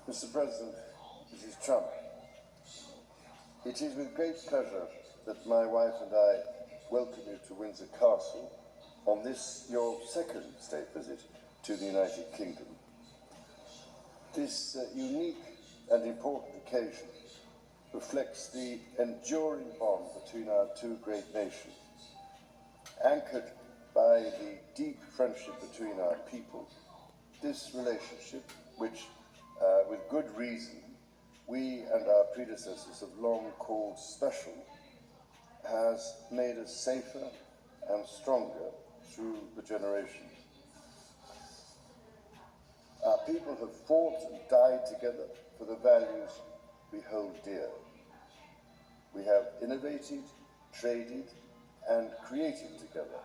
Mr. President, Mrs. Trump, it is with great pleasure that my wife and I welcome you to Windsor Castle on this, your second state visit to the United Kingdom. This unique and important occasion reflects the enduring bond between our two great nations, anchored by the deep friendship between our people. This relationship, which, with good reason, we and our predecessors have long called special, has made us safer and stronger through the generations. Our people have fought and died together for the values we hold dear. We have innovated, traded, and created together,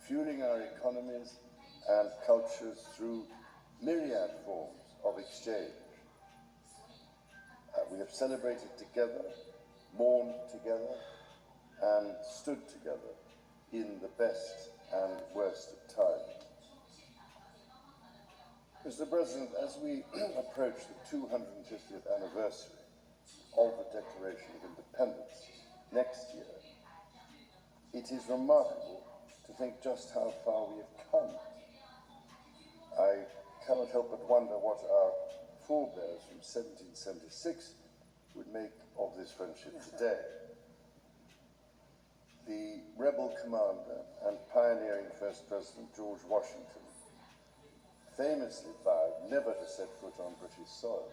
fueling our economies and cultures through myriad forms of exchange. We have celebrated together, mourned together, and stood together in the best and worst of times. Mr. President, as we approach the 250th anniversary of the Declaration of Independence next year, it is remarkable to think just how far we have come. I cannot help but wonder what our forebears from 1776 would make of this friendship today. The rebel commander and pioneering First President George Washington famously vowed never to set foot on British soil.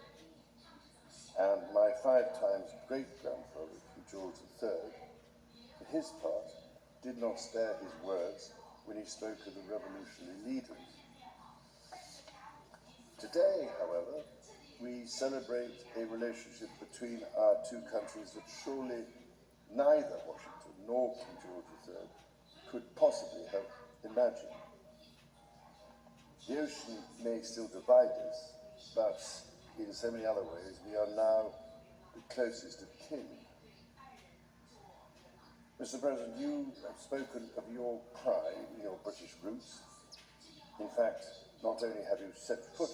And my 5 times great-grandfather, George III, for his part, did not spare his words when he spoke of the revolutionary leaders. Today, however, we celebrate a relationship between our two countries that surely neither Washington nor King George III could possibly have imagined. The ocean may still divide us, but in so many other ways we are now the closest of kin. Mr. President, you have spoken of your pride in your British roots. In fact, not only have you set foot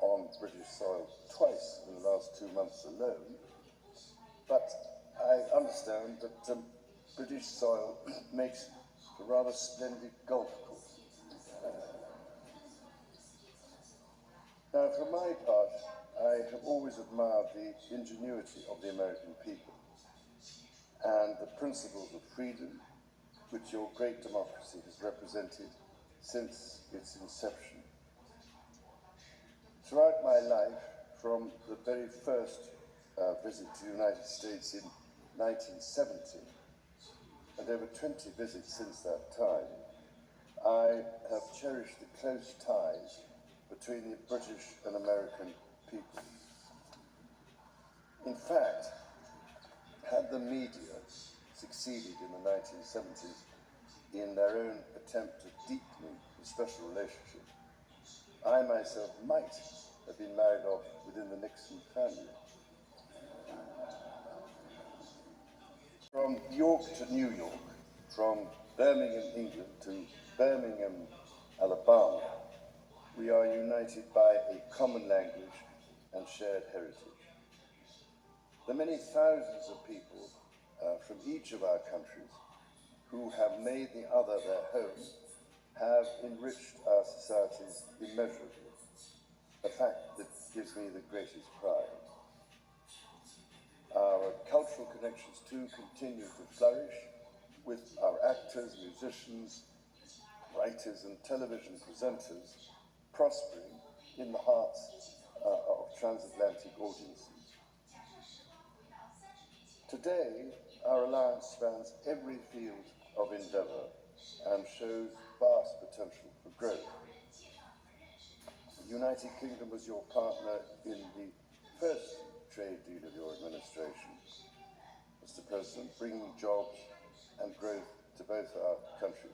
on British soil twice in the last 2 months alone, but I understand that British soil makes a rather splendid golf course. Now, for my part, I have always admired the ingenuity of the American people and the principles of freedom which your great democracy has represented since its inception. Throughout my life, from the very first visit to the United States in 1970, and over 20 visits since that time, I have cherished the close ties between the British and American people. In fact, had the media succeeded in the 1970s in their own attempt at deepening the special relationship, I myself might have been married off within the Nixon family. From York to New York, from Birmingham, England to Birmingham, Alabama, we are united by a common language and shared heritage. The many thousands of people from each of our countries who have made the other their home have enriched our societies immeasurably, a fact that gives me the greatest pride. Our cultural connections too continue to flourish, with our actors, musicians, writers and television presenters prospering in the hearts of transatlantic audiences. Today, our alliance spans every field of endeavour and shows vast potential for growth. The United Kingdom was your partner in the first trade deal of your administration, Mr. President, bringing jobs and growth to both our countries.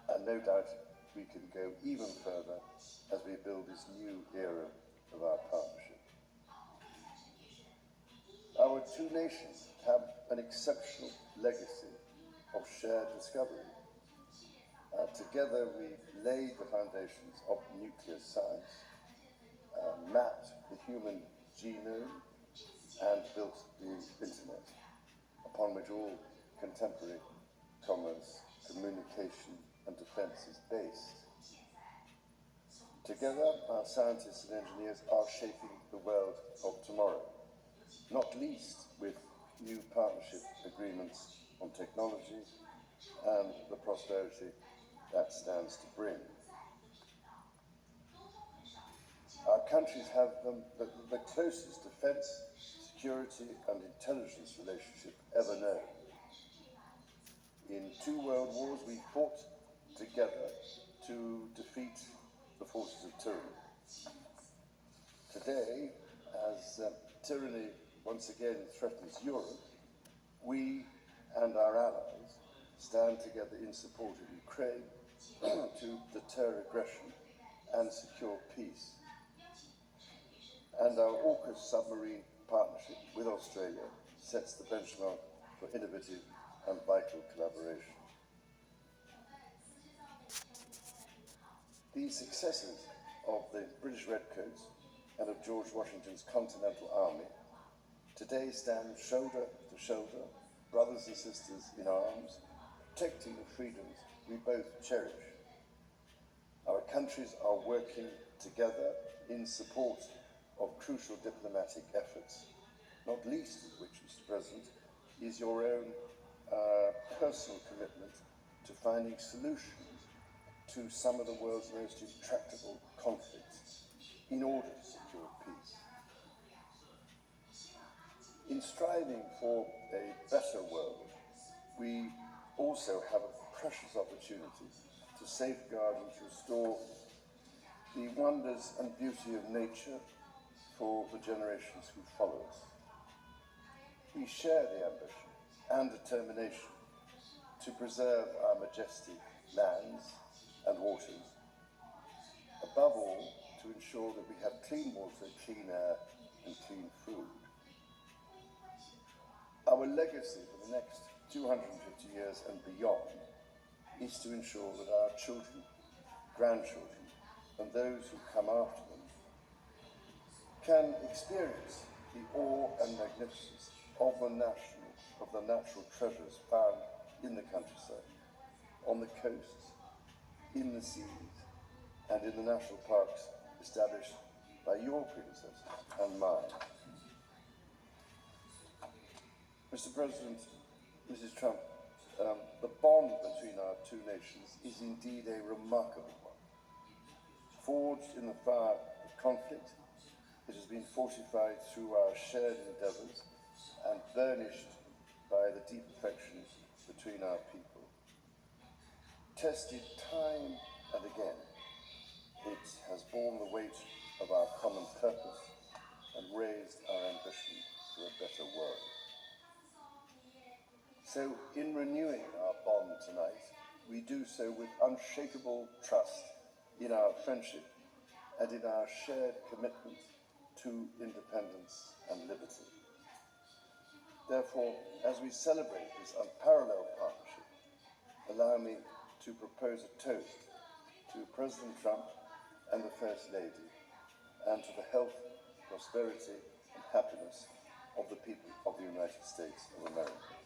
And no doubt we can go even further as we build this new era of our partnership. Our two nations have an exceptional legacy of shared discovery. Together we laid the foundations of nuclear science mapped the human genome and built the internet, upon which all contemporary commerce, communication, and defense is based. Together, our scientists and engineers are shaping the world of tomorrow, not least with new partnership agreements on technology and the prosperity that stands to bring. Our countries have the closest defense, security, and intelligence relationship ever known. In 2 world wars, we fought together to defeat the forces of tyranny. Today, as tyranny once again threatens Europe, we and our allies stand together in support of Ukraine to deter aggression and secure peace. And our AUKUS submarine partnership with Australia sets the benchmark for innovative and vital collaboration. The successes of the British Redcoats and of George Washington's Continental Army today stand shoulder to shoulder, brothers and sisters in arms, protecting the freedoms we both cherish. Our countries are working together in support of crucial diplomatic efforts, not least of which, Mr. President, is your own personal commitment to finding solutions to some of the world's most intractable conflicts in order to secure peace. In striving for a better world, we also have a precious opportunity to safeguard and to restore the wonders and beauty of nature for the generations who follow us. We share the ambition and determination to preserve our majestic lands and waters, above all to ensure that we have clean water, clean air and clean food. Our legacy for the next 250 years and beyond is to ensure that our children, grandchildren and those who come after them can experience the awe and magnificence of the natural treasures found in the countryside, on the coasts, in the seas, and in the national parks established by your predecessors and mine. Mr. President, Mrs. Trump, the bond between our 2 nations is indeed a remarkable one. Forged in the fire of conflict, it has been fortified through our shared endeavours and burnished by the deep affection between our people. Tested time and again, it has borne the weight of our common purpose and raised our ambition for a better world. So, in renewing our bond tonight, we do so with unshakable trust in our friendship and in our shared commitment to independence and liberty. Therefore, as we celebrate this unparalleled partnership, allow me to propose a toast to President Trump and the First Lady, and to the health, prosperity and happiness of the people of the United States of America.